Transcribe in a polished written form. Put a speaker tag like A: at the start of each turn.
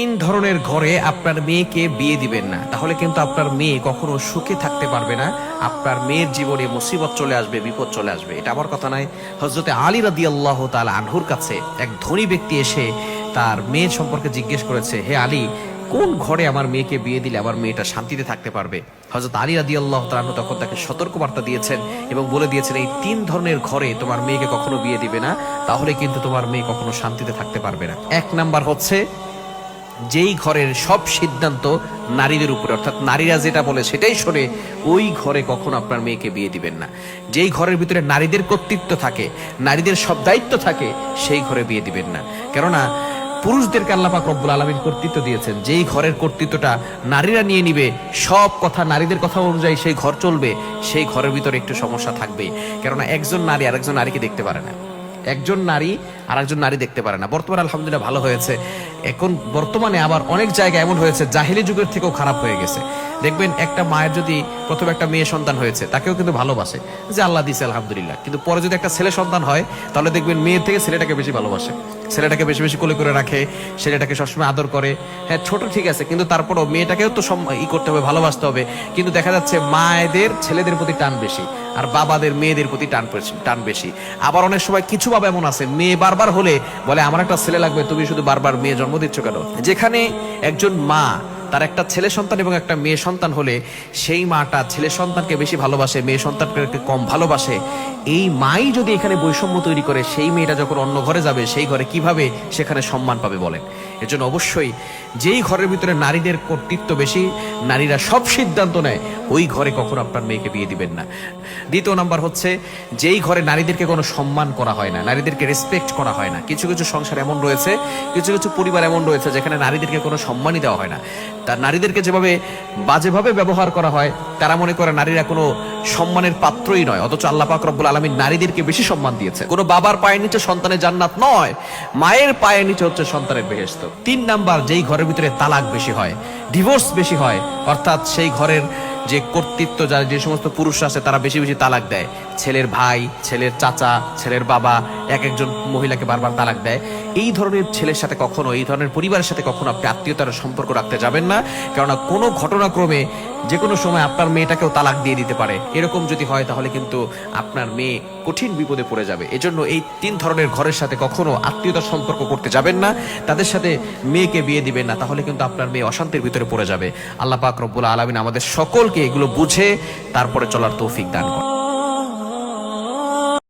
A: তিন ধরনের ঘরে আপনার মেয়েকে বিয়ে দিবেন না, তাহলে কিন্তু আপনার মেয়ে কখনো সুখে থাকতে পারবে না। আপনার মেয়ের জীবনে মুসিবত চলে আসবে, বিপদ চলে আসবে। এটা আমার কথা নয়। হযরতে আলী রাদিয়াল্লাহু তাআলা আনহুর কাছে এক ধনী ব্যক্তি এসে তার মেয়ের সম্পর্কে জিজ্ঞেস করেছে, হে আলী, কোন ঘরে আমার মেয়েকে বিয়ে দিলে আমার মেয়েটা শান্তিতে থাকতে পারবে? হযরত আলী রাদিয়াল্লাহু তাআলা আনহু তখন তাকে সতর্কবার্তা দিয়েছেন এবং বলে দিয়েছেন, এই তিন ধরনের ঘরে তোমার মেয়েকে কখনো বিয়ে দিবে না, তাহলে কিন্তু তোমার মেয়ে কখনো শান্তিতে থাকতে পারবে না। এক নাম্বার হচ্ছে, যেই ঘরের সব সিদ্ধান্ত নারীদের উপরে, অর্থাৎ নারীরা যেটা বলে সেটাই শোনে, ওই ঘরে কখনো আপনার মেয়েকে বিয়ে দিবেন না। যেই ঘরের ভিতরে নারীদের কর্তৃত্ব থাকে, নারীদের সব দায়িত্ব থাকে, সেই ঘরে বিয়ে দিবেন না। কেননা পুরুষদেরকে আল্লাহ পাক রব্বুল আলামিন কর্তৃত্ব দিয়েছেন। যেই ঘরের কর্তৃত্বটা নারীরা নিয়ে নিবে, সব কথা নারীদের কথা অনুযায়ী সেই ঘর চলবে, সেই ঘরের ভিতরে একটু সমস্যা থাকবেই। কেননা একজন নারী আরেকজন নারীকে দেখতে পারে না, একজন নারী আর একজন নারী দেখতে পারে না। বর্তমানে আলহামদুলিল্লাহ ভালো হয়েছে। এখন বর্তমানে আবার অনেক জায়গায় এমন হয়েছে, জাহিলি যুগের থেকেও খারাপ হয়ে গেছে। দেখবেন একটা মায়ের যদি প্রথমে একটা মেয়ে সন্তান হয়েছে, তাকেও কিন্তু ভালোবাসে, যে আল্লাহ দিছে আলহামদুলিল্লাহ। কিন্তু পরে যদি একটা ছেলে সন্তান হয়, তাহলে দেখবেন মেয়ের থেকে ছেলেটাকে বেশি ভালোবাসে, ছেলেটাকে বেশি বেশি কোলে করে রাখে, ছেলেটাকে সবসময় আদর করে। হ্যাঁ, ছোট ঠিক আছে, কিন্তু তারপরও মেয়েটাকেও তো করতে হবে, ভালোবাসতে হবে। কিন্তু দেখা যাচ্ছে মায়েদের ছেলেদের প্রতি টান বেশি, আর বাবাদের মেয়েদের প্রতি টান বেশি। আবার অনেক সময় কিছু বাবা এমন আছে, মেয়ে বারবার হলে বলে আমার একটা ছেলে লাগবে, তুমি শুধু বারবার মেয়ে জন্ম দিচ্ছ কেন? যেখানে একজন মা তার একটা ছেলে সন্তান এবং একটা মেয়ে সন্তান হলে সেই মাটা ছেলে সন্তানকে বেশি ভালোবাসে, মেয়ে সন্তানকে কম ভালোবাসে। এই মাই যদি এখানে বৈষম্য তৈরি করে, সেই মেয়েটা যখন অন্য ঘরে যাবে, সেই ঘরে কিভাবে সেখানে সম্মান পাবে বলেন? এর জন্য অবশ্যই যেই ঘরের ভিতরে নারীদের কর্তৃত্ব বেশি, নারীরা সব সিদ্ধান্ত নেয়, ওই ঘরে কখনো আপনার মেয়েকে বিয়ে দিবেন না। দ্বিতীয় নাম্বার হচ্ছে, যেই ঘরে নারীদেরকে কোনো সম্মান করা হয় না, নারীদেরকে রেসপেক্ট করা হয় না। কিছু কিছু সংসার এমন রয়েছে, কিছু কিছু পরিবার এমন রয়েছে যেখানে নারীদেরকে কোনো সম্মানই দেওয়া হয় না। তার নারীদেরকে যেভাবে বাজেভাবে ব্যবহার করা হয়, তারা মনে করে নারীরা কোনো সম্মানের পাত্রই নয়। অথচ আল্লাহ পাক রব্বুল আলামিন নারীদেরকে বেশি সম্মান দিয়েছে। কোনো বাবার পায়ের নিচে সন্তানের জান্নাত নয়, মায়ের পায়ের নিচে হচ্ছে সন্তানের বেহেশত। তিন নাম্বার, যেই ঘরের ভিতরে তালাক বেশি হয়, ডিভোর্স বেশি হয়, অর্থাৎ সেই ঘরের যে কর্তৃত্ব, যারা যে সমস্ত পুরুষ আছে তারা বেশি বেশি তালাক দেয়। ছেলের ভাই, ছেলের চাচা, ছেলের বাবা এক একজন মহিলাকে বারবার তালাক দেয়। এই ধরনের ছেলের সাথে কখনো, এই ধরনের পরিবারের সাথে কখনো আপনি আত্মীয়তার সম্পর্ক রাখতে যাবেন না। কেননা কোনো ঘটনাক্রমে যে কোনো সময় আপনার মেয়েটাকেও তালাক দিয়ে দিতে পারে। এরকম যদি হয়, তাহলে কিন্তু আপনার মেয়ে কঠিন বিপদে পড়ে যাবে। এজন্য এই তিন ধরনের ঘরের সাথে কখনো আত্মীয়তার সম্পর্ক করতে যাবেন না, তাদের সাথে মেয়েকে বিয়ে দিবেন না, তাহলে কিন্তু আপনার মেয়ে অশান্তির ভিতরে পড়ে যাবে। আল্লাহ পাক রব্বুল আলামিন আমাদের সকলকে এগুলো বুঝে তারপরে চলার তৌফিক দান করেন।